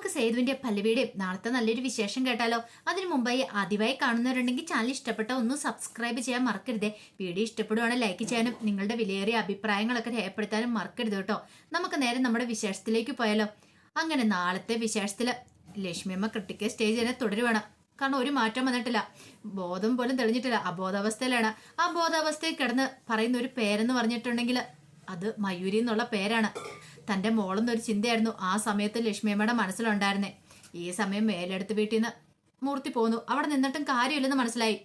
നമുക്ക് സേതുവിന്റെ പല്ലവിയുടെയും നാളത്തെ നല്ലൊരു വിശേഷം കേട്ടാലോ? അതിനു മുമ്പായി ആദ്യമായി കാണുന്നവരുണ്ടെങ്കിൽ ചാനൽ ഇഷ്ടപ്പെട്ട ഒന്ന് സബ്സ്ക്രൈബ് ചെയ്യാൻ മറക്കരുതേ. വീഡിയോ ഇഷ്ടപ്പെടുവാണെങ്കിൽ ലൈക്ക് ചെയ്യാനും നിങ്ങളുടെ വിലയേറിയ അഭിപ്രായങ്ങളൊക്കെ രേഖപ്പെടുത്താനും മറക്കരുത് കേട്ടോ. നമുക്ക് നേരെ നമ്മുടെ വിശേഷത്തിലേക്ക് പോയാലോ? അങ്ങനെ നാളത്തെ വിശേഷത്തില് ലക്ഷ്മിയമ്മ ക്രിട്ടിക്കൽ സ്റ്റേജ് തന്നെ തുടരുവാണ്. കാരണം ഒരു മാറ്റം വന്നിട്ടില്ല, ബോധം പോലും തെളിഞ്ഞിട്ടില്ല, അബോധാവസ്ഥയിലാണ്. ആ ബോധാവസ്ഥയിൽ കിടന്ന് പറയുന്ന ഒരു പേരെന്ന് പറഞ്ഞിട്ടുണ്ടെങ്കിൽ അത് മയൂരി എന്നുള്ള പേരാണ്. തൻ്റെ മോളെന്നൊരു ചിന്തയായിരുന്നു ആ സമയത്ത് ലക്ഷ്മിയമ്മയുടെ മനസ്സിലുണ്ടായിരുന്നേ. ഈ സമയം മേലെടുത്ത് വീട്ടിൽ നിന്ന് മൂർത്തി പോന്നു. അവിടെ നിന്നിട്ടും കാര്യമില്ലെന്ന് മനസ്സിലായി.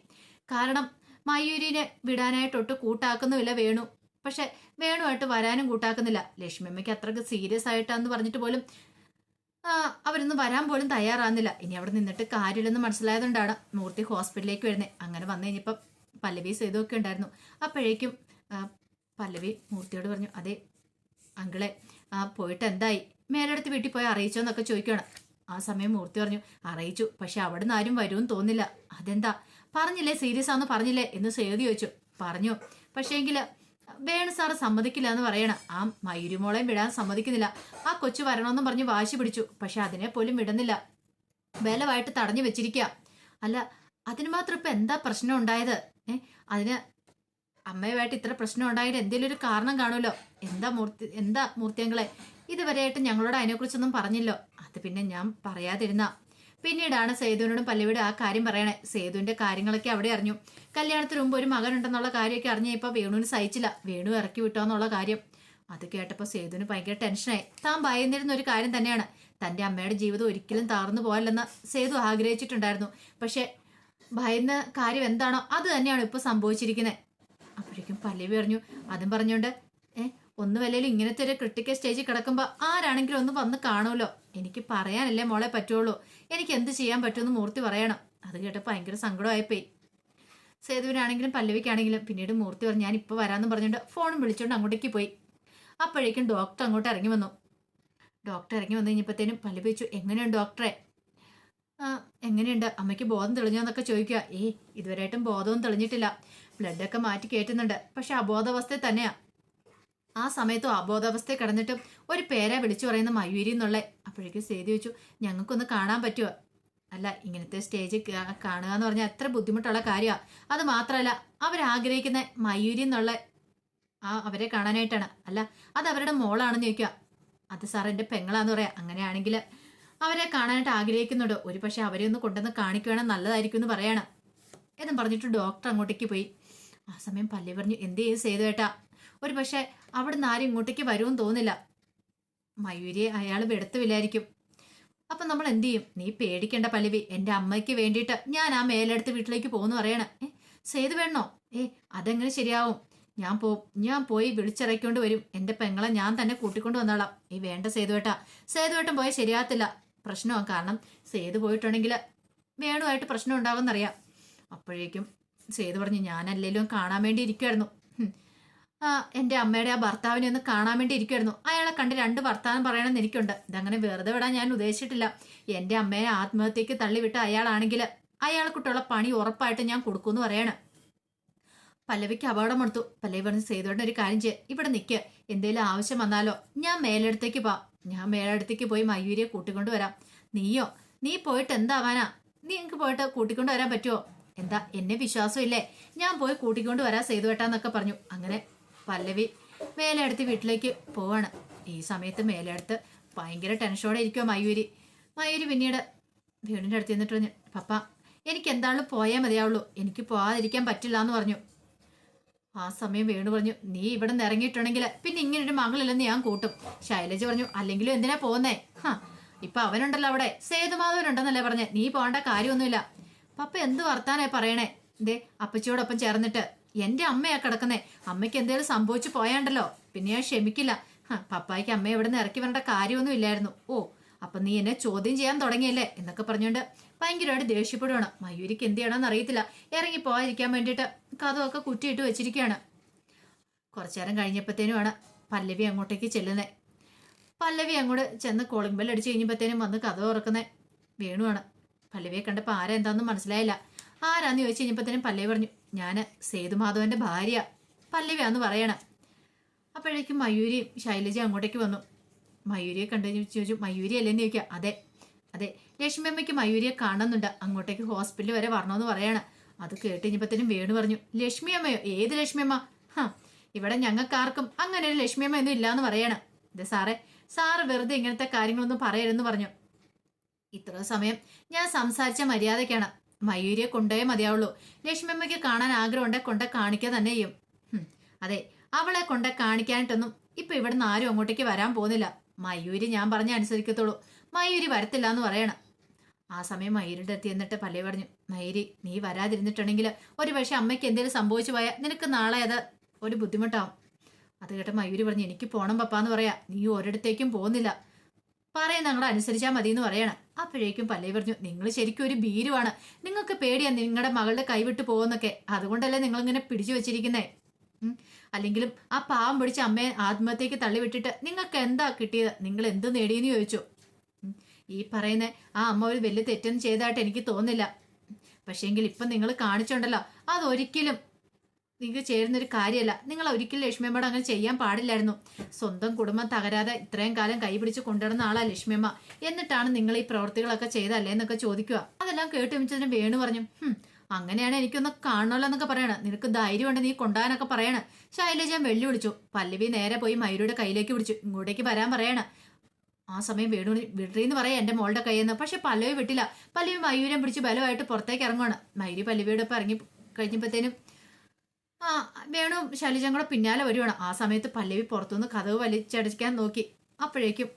കാരണം മയൂരിനെ വിടാനായിട്ടൊട്ട് കൂട്ടാക്കുന്നുമില്ല വേണു. പക്ഷെ വേണുമായിട്ട് വരാനും കൂട്ടാക്കുന്നില്ല. ലക്ഷ്മിയമ്മയ്ക്ക് അത്രക്ക് സീരിയസ് ആയിട്ടാന്ന് പറഞ്ഞിട്ട് പോലും അവരൊന്നും വരാൻ പോലും തയ്യാറാകുന്നില്ല. ഇനി അവിടെ നിന്നിട്ട് കാര്യമില്ലെന്ന് മനസ്സിലായതുകൊണ്ടാണ് മൂർത്തി ഹോസ്പിറ്റലിലേക്ക് വരുന്നത്. അങ്ങനെ വന്നു കഴിഞ്ഞപ്പം പല്ലവി സേതുവൊക്കെ ഉണ്ടായിരുന്നു. അപ്പോഴേക്കും പല്ലവി മൂർത്തിയോട് പറഞ്ഞു, അതെ അങ്കിളെ പോയിട്ട് എന്തായി, മേലെടുത്ത് വീട്ടിൽ പോയി അറിയിച്ചോന്നൊക്കെ ചോദിക്കുകയാണ്. ആ സമയം മൂർത്തി പറഞ്ഞു, അറിയിച്ചു, പക്ഷെ അവിടെ നിന്ന് ആരും വരുമെന്ന് തോന്നില്ല. അതെന്താ പറഞ്ഞില്ലേ, സീരിയസ് ആണെന്ന് പറഞ്ഞില്ലേ എന്ന് സേതു ചോദിച്ചു. പറഞ്ഞു, പക്ഷേങ്കിൽ വേണു സാറ് സമ്മതിക്കില്ല എന്ന് പറയണം. ആ മയൂരിമോളെയും വിടാൻ സമ്മതിക്കുന്നില്ല. ആ കൊച്ചു വരണമെന്നും പറഞ്ഞ് വാശി പിടിച്ചു, പക്ഷെ അതിനെ പോലും വിടുന്നില്ല. ബലമായിട്ട് തടഞ്ഞു വെച്ചിരിക്കുക. അല്ല അതിന് മാത്രം ഇപ്പൊ എന്താ പ്രശ്നം ഉണ്ടായത്? അതിന് അമ്മയുമായിട്ട് ഇത്ര പ്രശ്നം ഉണ്ടായിട്ട് എന്തെങ്കിലും ഒരു കാരണം കാണുമല്ലോ. എന്താ മൂർത്തിയങ്ങളെ ഇതുവരെയായിട്ട് ഞങ്ങളോട് അതിനെക്കുറിച്ചൊന്നും പറഞ്ഞില്ലോ. അത് പിന്നെ ഞാൻ പറയാതിരുന്ന പിന്നീടാണ് സേതുവിനോടും പല്ലവിയുടെ ആ കാര്യം പറയണേ. സേതുവിന്റെ കാര്യങ്ങളൊക്കെ അവിടെ അറിഞ്ഞു. കല്യാണത്തിന് മുമ്പ് ഒരു മകനുണ്ടെന്നുള്ള കാര്യമൊക്കെ അറിഞ്ഞപ്പോൾ വേണുവിന് സഹിച്ചില്ല. വേണു ഇറക്കി വിട്ടോന്നുള്ള കാര്യം അത് കേട്ടപ്പോൾ സേതുവിന് ഭയങ്കര ടെൻഷനായി. താൻ ഭയന്നിരുന്ന ഒരു കാര്യം തന്നെയാണ്, തൻ്റെ അമ്മയുടെ ജീവിതം ഒരിക്കലും തകർന്നു പോകല്ലെന്ന് സേതു ആഗ്രഹിച്ചിട്ടുണ്ടായിരുന്നു. പക്ഷെ ഭയന്ന കാര്യം എന്താണോ അത് തന്നെയാണ് ഇപ്പൊ സംഭവിച്ചിരിക്കുന്നത്. അപ്പോഴേക്കും പല്ലവി പറഞ്ഞു, അതും പറഞ്ഞോണ്ട് ഒന്ന് വല്ലേലും ഇങ്ങനത്തെ ഒരു ക്രിട്ടിക്കൽ സ്റ്റേജിൽ കിടക്കുമ്പോൾ ആരാണെങ്കിലും ഒന്ന് വന്ന് കാണുമല്ലോ. എനിക്ക് പറയാനല്ലേ മോളെ പറ്റുള്ളൂ, എനിക്ക് എന്ത് ചെയ്യാൻ പറ്റുമെന്ന് മൂർത്തി പറയണം. അത് കേട്ടപ്പോൾ ഭയങ്കര സങ്കടമായിപ്പോയി സേതുവിനാണെങ്കിലും പല്ലവിക്കാണെങ്കിലും. പിന്നീട് മൂർത്തി പറഞ്ഞു, ഞാൻ ഇപ്പോൾ വരാമെന്ന് പറഞ്ഞുകൊണ്ട് ഫോണും വിളിച്ചുകൊണ്ട് അങ്ങോട്ടേക്ക് പോയി. അപ്പോഴേക്കും ഡോക്ടർ അങ്ങോട്ട് ഇറങ്ങി വന്നു. ഡോക്ടർ ഇറങ്ങി വന്നു കഴിഞ്ഞപ്പോഴത്തേനും പല്ലവി ചോദിച്ചു, എങ്ങനെയുണ്ട് ഡോക്ടറെ? എങ്ങനെയുണ്ട്, അമ്മയ്ക്ക് ബോധം തെളിഞ്ഞോന്നൊക്കെ ചോദിക്കുക. ഇതുവരെയായിട്ടും ബോധവും തെളിഞ്ഞിട്ടില്ല, ബ്ലഡൊക്കെ മാറ്റി കയറ്റുന്നുണ്ട്, പക്ഷെ അബോധാവസ്ഥയിൽ തന്നെയാ. ആ സമയത്തും അബോധാവസ്ഥയിൽ കിടന്നിട്ടും ഒരു പേരെ വിളിച്ചു പറയുന്ന മയൂരി എന്നുള്ള. അപ്പോഴേക്കും സേതു ചോദിച്ചു, ഞങ്ങൾക്കൊന്ന് കാണാൻ പറ്റുമോ? അല്ല ഇങ്ങനത്തെ സ്റ്റേജ് കാണുക എന്ന് പറഞ്ഞാൽ എത്ര ബുദ്ധിമുട്ടുള്ള കാര്യമാണ്. അത് മാത്രമല്ല അവരാഗ്രഹിക്കുന്ന മയൂരി എന്നുള്ള അവരെ കാണാനായിട്ടാണ്. അല്ല അത് അവരുടെ മോളാണെന്ന് ചോദിക്കുക. അത് സാർ എൻ്റെ പെങ്ങളാന്ന് പറയാം. അങ്ങനെയാണെങ്കിൽ അവരെ കാണാനായിട്ട് ആഗ്രഹിക്കുന്നുണ്ടോ? ഒരു പക്ഷെ അവരെ ഒന്ന് കൊണ്ടുവന്ന് കാണിക്കുകയാണെങ്കിൽ നല്ലതായിരിക്കും എന്ന് പറയാണ്. എന്നും പറഞ്ഞിട്ട് ഡോക്ടർ അങ്ങോട്ടേക്ക് പോയി. ആ സമയം പല്ലി പറഞ്ഞു, എന്ത് ചെയ്ത് സേതുവേട്ടാ? ഒരു പക്ഷെ അവിടെ നിന്ന് ആരും ഇങ്ങോട്ടേക്ക് വരുമെന്ന് തോന്നില്ല. മയൂരിയെ അയാൾ വെടുത്തുമില്ലായിരിക്കും. അപ്പം നമ്മൾ എന്ത് ചെയ്യും? നീ പേടിക്കേണ്ട പല്ലവി, എൻ്റെ അമ്മയ്ക്ക് വേണ്ടിയിട്ട് ഞാൻ ആ മേലെടുത്ത് വീട്ടിലേക്ക് പോകുന്നു പറയണേ. സേതു വേണോ? അതെങ്ങനെ ശരിയാവും? ഞാൻ പോയി വിളിച്ചിറക്കിക്കൊണ്ട് വരും. എൻ്റെ പെങ്ങളെ ഞാൻ തന്നെ കൂട്ടിക്കൊണ്ട് വന്നോളാം. വേണ്ട സേതുവേട്ടാ, സേതുവേട്ടൻ പോയാൽ ശരിയാകത്തില്ല, പ്രശ്നമാണ്. കാരണം സേതു പോയിട്ടുണ്ടെങ്കിൽ വേണുമായിട്ട് പ്രശ്നം ഉണ്ടാകുമെന്നറിയാം. അപ്പോഴേക്കും സേതു പറഞ്ഞു, ഞാനല്ലേലും കാണാൻ വേണ്ടി ഇരിക്കുമായിരുന്നു. എൻ്റെ അമ്മയുടെ ആ ഭർത്താവിനെ ഒന്ന് കാണാൻ വേണ്ടി ഇരിക്കുമായിരുന്നു. അയാളെ കണ്ട് 2 വർത്താനം പറയണമെന്ന് എനിക്കുണ്ട്. ഇതങ്ങനെ വെറുതെ വിടാൻ ഞാൻ ഉദ്ദേശിച്ചിട്ടില്ല. എൻ്റെ അമ്മയെ ആത്മഹത്യക്ക് തള്ളിവിട്ട അയാളാണെങ്കിൽ അയാൾക്കുട്ടുള്ള പണി ഉറപ്പായിട്ട് ഞാൻ കൊടുക്കുമെന്ന് പറയാണ്. പല്ലവിക്ക് അപകടം കൊടുത്തു. പല്ലവി പറഞ്ഞ്, സേതുവേട്ടൻ ഒരു കാര്യം ചെയ്യ, ഇവിടെ നിൽക്കുക, എന്തെങ്കിലും ആവശ്യം വന്നാലോ ഞാൻ മേലെടുത്തേക്ക് പോയി മയൂരിയെ കൂട്ടിക്കൊണ്ട് വരാം. നീ പോയിട്ട് എന്താവാനാ? എനിക്ക് പോയിട്ട് കൂട്ടിക്കൊണ്ട് വരാൻ പറ്റുമോ? എന്താ എന്നെ വിശ്വാസമില്ലേ? ഞാൻ പോയി കൂട്ടിക്കൊണ്ട് വരാം സേതുവേട്ടാന്നൊക്കെ പറഞ്ഞു. അങ്ങനെ പല്ലവി മേലെടുത്ത് വീട്ടിലേക്ക് പോവാണ്. ഈ സമയത്ത് മേലെടുത്ത് ഭയങ്കര ടെൻഷനോടെ ഇരിക്കുമോ മയൂരി പിന്നീട് വീടിൻ്റെ അടുത്ത് നിന്നിട്ട് പറഞ്ഞു, പപ്പ എനിക്ക് എന്താണെങ്കിലും പോയാൽ മതിയാവുള്ളൂ, എനിക്ക് പോകാതിരിക്കാൻ പറ്റില്ല എന്ന് പറഞ്ഞു. ആ സമയം വേണു പറഞ്ഞു, നീ ഇവിടെ നിന്ന് ഇറങ്ങിയിട്ടുണ്ടെങ്കിൽ പിന്നെ ഇങ്ങനൊരു മകളില്ലെന്ന് ഞാൻ കൂട്ടും. ശൈലജ പറഞ്ഞു, അല്ലെങ്കിലും എന്തിനാ പോകുന്നേ? ഇപ്പൊ അവനുണ്ടല്ലോ അവിടെ, സേതുമാധവനുണ്ടെന്നല്ലേ പറഞ്ഞേ, നീ പോകേണ്ട കാര്യമൊന്നുമില്ല. പപ്പ എന്ത് വർത്താനായി പറയണേ? അപ്പച്ചിയോടൊപ്പം ചേർന്നിട്ട് എൻ്റെ അമ്മയാ കിടക്കുന്നേ. അമ്മയ്ക്ക് എന്തെങ്കിലും സംഭവിച്ചു പോയാണ്ടല്ലോ പിന്നെ ഞാൻ ക്ഷമിക്കില്ല. പപ്പായ്ക്ക് അമ്മയെ ഇവിടെ നിന്ന് ഇറക്കി വരേണ്ട കാര്യമൊന്നും ഇല്ലായിരുന്നു. അപ്പൊ നീ എന്നെ ചോദ്യം ചെയ്യാൻ തുടങ്ങിയല്ലേ എന്നൊക്കെ പറഞ്ഞുകൊണ്ട് ഭയങ്കരമായിട്ട് ദേഷ്യപ്പെടുവാണ്. മയൂരിക്ക് എന്ത് ചെയ്യണമെന്ന് അറിയത്തില്ല. ഇറങ്ങി പോകാതിരിക്കാൻ വേണ്ടിയിട്ട് കഥമൊക്കെ കുറ്റിയിട്ട് വെച്ചിരിക്കുകയാണ്. കുറച്ചു നേരം കഴിഞ്ഞപ്പോഴത്തേനുമാണ് പല്ലവി അങ്ങോട്ടേക്ക് ചെല്ലുന്നത്. പല്ലവി അങ്ങോട്ട് ചെന്ന് കോളിംഗ് ബെൽ അടിച്ച് കഴിഞ്ഞപ്പോഴത്തേനും വന്ന് കഥ തുറക്കുന്നത് വേണുവാണ്. പല്ലവിയെ കണ്ടപ്പോൾ ആരാ എന്താണെന്ന് മനസ്സിലായില്ല. ആരാന്ന് ചോദിച്ചു കഴിഞ്ഞപ്പോഴത്തേനും പല്ലവി പറഞ്ഞു, ഞാൻ സേതുമാധവന്റെ ഭാര്യ പല്ലവിയാന്ന് പറയണം. അപ്പോഴേക്കും മയൂരിയും ശൈലജ അങ്ങോട്ടേക്ക് വന്നു. മയൂരിയെ കണ്ടു ചോദിച്ചു, മയൂരി അല്ലേന്ന് ചോദിക്കുക. അതെ, അതെ, ലക്ഷ്മി അമ്മയ്ക്ക് മയൂരിയെ കാണുന്നുണ്ട്, അങ്ങോട്ടേക്ക് ഹോസ്പിറ്റലിൽ വരെ വരണമെന്ന് പറയാണ്. അത് കേട്ട് കഴിഞ്ഞപ്പോഴത്തേനും വേണു പറഞ്ഞു, ലക്ഷ്മി അമ്മയോ? ഏത് ലക്ഷ്മി അമ്മ? ഇവിടെ ഞങ്ങൾക്കാർക്കും അങ്ങനെ ഒരു ലക്ഷ്മി അമ്മ ഒന്നും ഇല്ലാന്ന് പറയാണ്. ഇത് സാറ് വെറുതെ ഇങ്ങനത്തെ കാര്യങ്ങളൊന്നും പറയരുതെന്ന് പറഞ്ഞു. ഇത്ര സമയം ഞാൻ സംസാരിച്ച മര്യാദയ്ക്കാണ്. മയൂരിയെ കൊണ്ടുപോയേ മതിയാവുള്ളൂ. ലക്ഷ്മി അമ്മയ്ക്ക് കാണാൻ ആഗ്രഹമുണ്ടെ കൊണ്ട് കാണിക്കുക തന്നെ ചെയ്യും. അതെ, അവളെ കൊണ്ട് കാണിക്കാനായിട്ടൊന്നും ഇപ്പൊ ഇവിടുന്ന് ആരും അങ്ങോട്ടേക്ക് വരാൻ പോകുന്നില്ല. മയൂരി ഞാൻ പറഞ്ഞ അനുസരിക്കത്തുള്ളൂ. മയൂരി വരത്തില്ല എന്ന് പറയണം. ആ സമയം മയൂരിയുടെ അടുത്ത് എന്നിട്ട് പല്ലേ പറഞ്ഞു, മയൂരി നീ വരാതിരുന്നിട്ടുണ്ടെങ്കിൽ ഒരു പക്ഷെ അമ്മയ്ക്ക് എന്തെങ്കിലും സംഭവിച്ചു പോയാൽ നിനക്ക് നാളെ അത് ഒരു ബുദ്ധിമുട്ടാവും. അത് കേട്ട മയൂരി പറഞ്ഞു, എനിക്ക് പോണം പപ്പാന്ന് പറയാ, നീ ഒരിടത്തേക്കും പോകുന്നില്ല, പറയുന്ന ഞങ്ങളെ അനുസരിച്ചാൽ മതി എന്ന് പറയണം. അപ്പോഴേക്കും പല്ലേ പറഞ്ഞു, നിങ്ങൾ ശരിക്കും ഒരു ഭീരുവാണ്. നിങ്ങൾക്ക് പേടിയാ നിങ്ങളുടെ മകളുടെ കൈവിട്ട് പോകുന്നൊക്കെ, അതുകൊണ്ടല്ലേ നിങ്ങളിങ്ങനെ പിടിച്ചു വെച്ചിരിക്കുന്നേ. അല്ലെങ്കിലും ആ പാവം പിടിച്ച അമ്മയെ ആത്മഹത്യക്ക് തള്ളിവിട്ടിട്ട് നിങ്ങൾക്ക് എന്താ കിട്ടിയത്? നിങ്ങൾ എന്ത് നേടിയെന്ന് ചോദിച്ചു. ഈ പറയുന്ന ആ അമ്മ ഒരു വലിയ തെറ്റൊന്നും ചെയ്തതായിട്ട് എനിക്ക് തോന്നില്ല. പക്ഷേങ്കിൽ ഇപ്പം നിങ്ങൾ കാണിച്ചുണ്ടല്ലോ, അതൊരിക്കലും നിങ്ങൾക്ക് ചേരുന്നൊരു കാര്യമല്ല. നിങ്ങൾ ഒരിക്കലും ലക്ഷ്മിയമ്മയോട് അങ്ങനെ ചെയ്യാൻ പാടില്ലായിരുന്നു. സ്വന്തം കുടുംബം തകരാതെ ഇത്രയും കാലം കൈപിടിച്ച് കൊണ്ടുവരുന്ന ആളാ ലക്ഷ്മിയമ്മ. എന്നിട്ടാണ് നിങ്ങൾ ഈ പ്രവൃത്തികളൊക്കെ ചെയ്തല്ലേ എന്നൊക്കെ ചോദിക്കുക. അതെല്ലാം കേട്ട് വെച്ചതിന് വേണു പറഞ്ഞു, അങ്ങനെയാണ് എനിക്കൊന്ന് കാണണമല്ലോ എന്നൊക്കെ പറയണം. നിനക്ക് ധൈര്യമുണ്ട് നീ കൊണ്ടുപോകാനൊക്കെ പറയണം. ശൈലജ വെള്ളി വിളിച്ചു. പല്ലവി നേരെ പോയി മയൂരിയുടെ കയ്യിലേക്ക് പിടിച്ചു. ഇങ്ങോട്ടേക്ക് വരാൻ പറയണം. ആ സമയം വേണു വിടറിന്ന് പറയാം എൻ്റെ മോളുടെ കയ്യെന്ന്. പക്ഷെ പല്ലവി വിട്ടില്ല. പല്ലവി മയൂരം പിടിച്ച് ബലമായിട്ട് പുറത്തേക്ക് ഇറങ്ങുവാണ്. മയൂരി പല്ലവിയുടെ ഒപ്പം ഇറങ്ങി കഴിഞ്ഞപ്പോഴത്തേനും വേണു ശൈലജയും കൂടെ പിന്നാലെ വരുവാണ്. ആ സമയത്ത് പല്ലവി പുറത്തുനിന്ന് കഥവ് വലിച്ചടയ്ക്കാൻ നോക്കി. അപ്പോഴേക്കും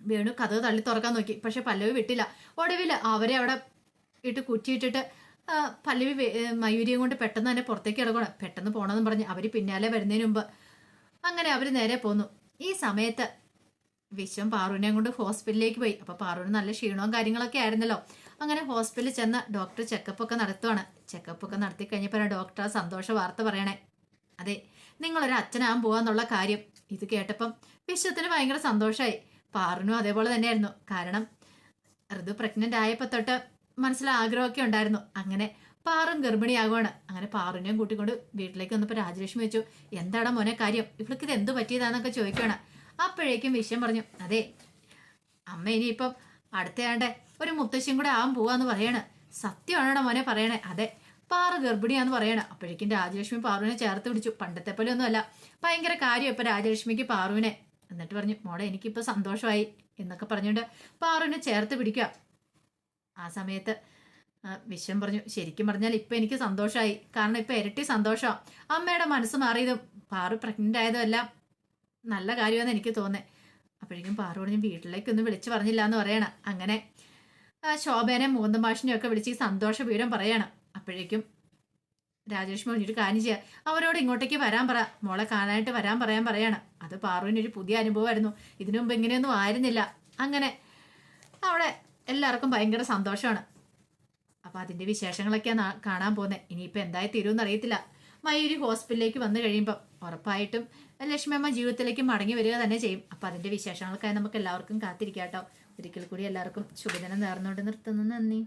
വേണു കഥവ് തള്ളി തുറക്കാൻ നോക്കി. പക്ഷെ പല്ലവി വിട്ടില്ല. ഒടുവിൽ അവരെ അവിടെ ഇട്ട് കുറ്റിയിട്ടിട്ട് പല്ലവി മയൂരിയും കൊണ്ട് പെട്ടെന്ന് തന്നെ പുറത്തേക്ക് ഇറങ്ങണം. പെട്ടെന്ന് പോകണമെന്ന് പറഞ്ഞ് അവർ പിന്നാലെ വരുന്നതിന് മുമ്പ് അങ്ങനെ അവർ നേരെ പോന്നു. ഈ സമയത്ത് വിശ്വം പാറുവിനെയും കൊണ്ട് ഹോസ്പിറ്റലിലേക്ക് പോയി. അപ്പോൾ പാറുവിന് നല്ല ക്ഷീണവും കാര്യങ്ങളൊക്കെ ആയിരുന്നല്ലോ. അങ്ങനെ ഹോസ്പിറ്റലിൽ ചെന്ന് ഡോക്ടർ ചെക്കപ്പ് ഒക്കെ നടത്തുവാണ്. ചെക്കപ്പ് ഒക്കെ നടത്തി കഴിഞ്ഞപ്പോൾ ഡോക്ടർ സന്തോഷ വാർത്ത പറയണേ, അതെ നിങ്ങളൊരു അച്ഛനാകാൻ പോവാന്നുള്ള കാര്യം. ഇത് കേട്ടപ്പം വിശ്വത്തിന് ഭയങ്കര സന്തോഷമായി. പാറുവിനും അതേപോലെ തന്നെയായിരുന്നു. കാരണം ഋതു പ്രഗ്നന്റ് ആയപ്പോൾ തൊട്ട് മനസ്സിൽ ആഗ്രഹമൊക്കെ ഉണ്ടായിരുന്നു. അങ്ങനെ പാറും ഗർഭിണിയാകുവാണ്. അങ്ങനെ പാറുവിനെയും കൂട്ടിക്കൊണ്ട് വീട്ടിലേക്ക് വന്നപ്പോൾ രാജലക്ഷ്മി വെച്ചു, എന്താണ് മോനെ കാര്യം? ഇവൾക്ക് ഇത് എന്ത് പറ്റിയതാന്നൊക്കെ ചോദിക്കുകയാണ്. അപ്പോഴേക്കും വിഷയം പറഞ്ഞു, അതെ അമ്മ ഇനിയിപ്പം അടുത്തയാണ്ട് ഒരു മുത്തശ്ശിയും കൂടെ ആവാൻ പോവാന്ന് പറയണ്. സത്യമാണോ മോനെ പറയണേ? അതെ പാറു ഗർഭിണിയാന്ന് പറയണ. അപ്പോഴേക്കും രാജലക്ഷ്മി പാറുവിനെ ചേർത്ത് പിടിച്ചു. പണ്ടത്തെ പോലെ ഒന്നും അല്ല, ഭയങ്കര കാര്യം ഇപ്പൊ രാജലക്ഷ്മിക്ക് പാറുവിനെ. എന്നിട്ട് പറഞ്ഞു, മോളെ എനിക്കിപ്പോ സന്തോഷമായി എന്നൊക്കെ പറഞ്ഞുകൊണ്ട് പാറുവിനെ ചേർത്ത് പിടിക്കുക. ആ സമയത്ത് വിശ്വം പറഞ്ഞു, ശരിക്കും പറഞ്ഞാൽ ഇപ്പൊ എനിക്ക് സന്തോഷമായി. കാരണം ഇപ്പൊ ഇരട്ടി സന്തോഷമാണ്. അമ്മയുടെ മനസ്സ് മാറിയതും പാറു പ്രഗ്നന്റ് ആയതും എല്ലാം നല്ല കാര്യമാണെന്ന് എനിക്ക് തോന്നേ. അപ്പോഴേക്കും പാറു പറഞ്ഞു, വീട്ടിലേക്കൊന്നും വിളിച്ചു പറഞ്ഞില്ല എന്ന് പറയണം. അങ്ങനെ ശോഭേനെ മൂന്നും മാഷിനെയും ഒക്കെ വിളിച്ച് ഈ സന്തോഷ വിവരം പറയണം. അപ്പോഴേക്കും രാജലക്ഷ്മി പറഞ്ഞൊരു കാര്യം ചെയ്യുക, അവരോട് ഇങ്ങോട്ടേക്ക് വരാൻ പറ, മോളെ കാണാനായിട്ട് വരാൻ പറയാണ്. അത് പാറുവിനൊരു പുതിയ അനുഭവമായിരുന്നു. ഇതിനു മുമ്പ് ഇങ്ങനെയൊന്നും ആയിരുന്നില്ല. അങ്ങനെ അവിടെ എല്ലാവർക്കും ഭയങ്കര സന്തോഷമാണ്. അപ്പം അതിൻ്റെ വിശേഷങ്ങളൊക്കെയാണ് കാണാൻ പോകുന്നത്. ഇനിയിപ്പോൾ എന്തായി തീരുമെന്ന് അറിയത്തില്ല. മയൂരി ഹോസ്പിറ്റലിലേക്ക് വന്നു കഴിയുമ്പം ഉറപ്പായിട്ടും ലക്ഷ്മി അമ്മ ജീവിതത്തിലേക്ക് മടങ്ങി വരിക തന്നെ ചെയ്യും. അപ്പം അതിൻ്റെ വിശേഷങ്ങൾക്കായി നമുക്ക് എല്ലാവർക്കും കാത്തിരിക്കാം കേട്ടോ. ഒരിക്കൽ കൂടി എല്ലാവർക്കും ശുഭദിനം നേർന്നുകൊണ്ട് നിർത്തുന്നു. നന്ദി.